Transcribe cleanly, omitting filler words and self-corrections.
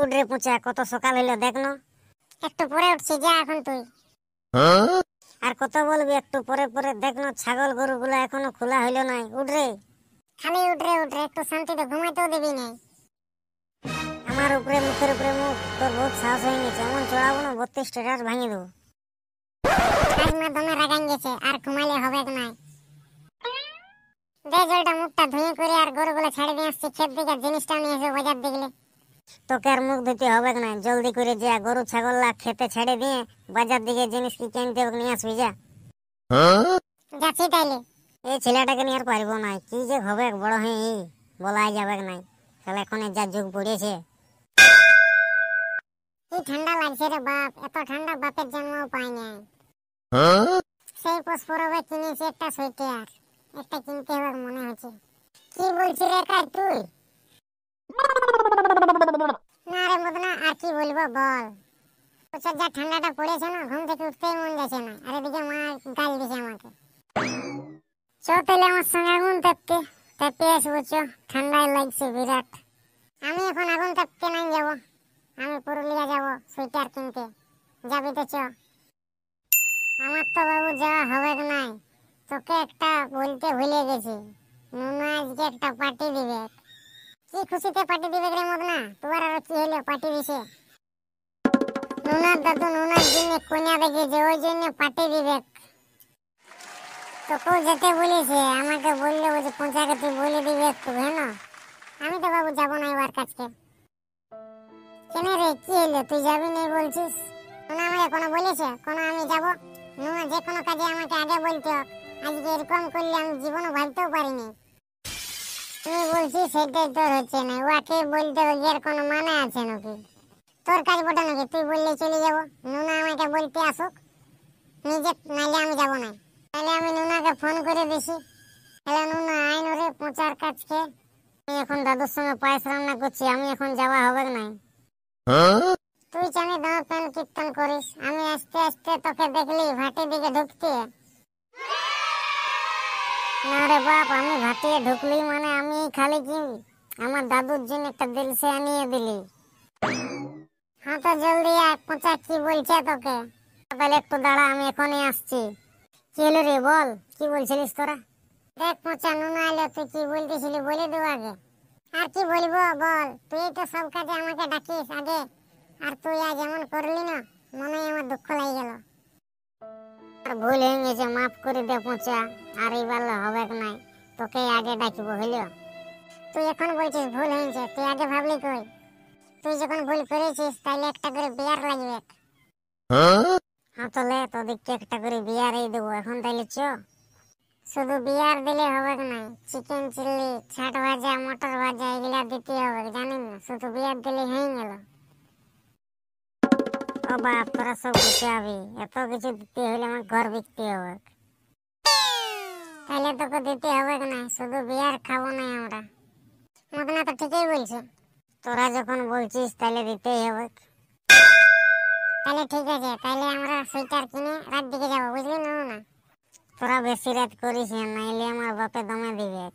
উঠরে পুচা, কত সকাল হইলো দেখনো। একটু পরে উঠছি, যা এখন তুই। আর কত বলবি, একটু পরে পরে দেখনো, ছাগল গরুগুলো এখনো খোলা হইলো নাই। উঠরে, খালি উঠরে উঠরে, একটু শান্তিতে ঘুমাইতেও দিবি নাই। আমার উপরে মুখের উপরে মুখ, তোর বহুত সাহস হয়ে গেছে। এমন চড়াবো না 32 টাস ভাঙিয়ে দেবো। আজ মা দমে রাগান গেছে, আর ঘুমাইলে হবে নাই। দে জলটা মুখটা ধুয়ে করে আর গরুগুলো ছেড়ে দিয়ে আসছি ক্ষেত দিকে, জিনিসটা নিয়ে এসে বাজার দিকে। তোকে আর মুখ ধুতে হবে না, জলদি করে যা, গরু ছাগল খেতে ছেড়ে দিয়ে বাজার দিকে জিনিস কি কিনতে হবে নিয়ে আসবি যা। যাচ্ছি তাইলে। এই ছেলেটাকে নিয়ে আর পারবো না, কি যে হবে বড় হয়ে বলাই যাবে নাই। তাহলে এখন যা যুগ পড়েছে। কি ঠান্ডা লাগছে রে বাপ, এত ঠান্ডা বাপের জন্মও পাই নাই। সেই পোষ পরবে কিনেছি একটা সোয়েটার, একটা কিনতে হবে মনে হচ্ছে। কি বলছি রে কাই তুই? না রে মদনা, আর কি বলবো বল। প্রচুর যা ঠান্ডাটা পড়েছে না, ঘুম থেকে উঠতেই মন যাচ্ছে না। আর এদিকে মা গাল দিছে আমাকে। চ তাহলে আমার সঙ্গে আগুন তাপতে, তাপতে আসবো চ। ঠান্ডায় লাগছে বিরাট। আমি এখন আগুন তাপতে নাই যাব, আমি পুরুলিয়া যাব সোয়েটার কিনতে। যাবি তো চ। আমার তো বাবু যাওয়া হবে নাই। তোকে একটা বলতে ভুলে গেছি, নুনা আজকে একটা পার্টি দিবে। কি খুশিতে পার্টি দিবে রে মদনা? তোমার আর কি হলো, পার্টি দিছে। নুনার দাদু নুনার জন্য কন্যা দেখেছে, ওই জন্য পার্টি দিবে। তোকেও যেতে বলেছে, আমাকে বললো যে পৌঁছাকে তুই বলে দিবে একটু, হ্যাঁ। আমি তো বাবু যাবো না এবার কাজকে। কেন রে, কি হলো, তুই যাবি না বলছিস? নুনা আমাকে কোনো বলেছে কোনো আমি যাব? নুনা যে কোনো কাজে আমাকে আগে বলতো। আজকে এরকম করলে আমি জীবনে ভাবতেও পারিনি। তুই বলছিস সেটাই তোর হচ্ছে না, ওকে বলতে এর কোনো মানে আছে নাকি? তোর কাজ বটে নাকি তুই বললে চলে যাব? নুনা আমাকে বলতে আসুক নিজে, নাইলে আমি যাব না। তাহলে আমি নুনাকে ফোন করে দিছি। হ্যালো নুনা, আইন রে পৌঁছার কাজকে। আমি এখন দাদুর সঙ্গে পায়েস রান্না করছি, আমি এখন যাওয়া হবে নাই। তুই জানি দাঁত প্যান কীর্তন করিস, আমি আস্তে আস্তে তোকে দেখলি ভাটি দিকে ঢুকতে। না রে বাপ, আমি ভাটিয়ে ঢুকলি মানে আমি খালি কি আমার দাদুর জন্য একটা দিল সে আনিয়ে দিলি। হ্যাঁ তো জলদি আয়, পৌঁছা কি বলছে তোকে। তাহলে একটু দাঁড়া, আমি এখনই আসছি। কি হলো রে, বল কি বলছিলিস তোরা? দেখ পৌঁছা, নুনা এলো, তুই কি বলতেছিলি বলে দেবো আগে। আর কি বলবো বল, তুই তো সব কাজে আমাকে ডাকিস আগে, আর তুই আজ এমন করলি না, মনে আমার দুঃখ লাগে গেল। আর ভুল হয়ে গেছে, মাফ করে দে পৌঁছা, আর এইবার হবে নাই, তোকে আগে ডাকবো হইলো। তুই এখন বলছিস ভুল হয়েছে, তুই আগে ভাবলি কই? তুই যখন ভুল করেছিস তাইলে একটা করে বিয়ার লাগবে। হ্যাঁ তাহলে তোদেরকে একটা করে বিয়ারই দেবো এখন, তাইলে চ। শুধু বিয়ার দিলে হবে না, চিকেন চিল্লি, ছাট ভাজা, মটর ভাজা এগুলা দিতে হবে, জানেন না? শুধু বিয়ার দিলে হয়ে গেল। ও বাপ, তোরা সব গুছাবি, এত কিছু দিতে হলে আমার ঘর বিকতে হবে। তাহলে তোকে দিতে হবে না, শুধু বিয়ার খাবো না আমরা। মদনা তো ঠিকই বলছে। তোরা যখন বলছিস তাহলে দিতেই হবে। তাহলে ঠিক আছে, তাহলে আমরা সোয়েটার কিনে রাত দিকে যাবো, বুঝলি না? তোরা বেশি রাত করিস না, নাইলে আমার বাপে দমে দিবে।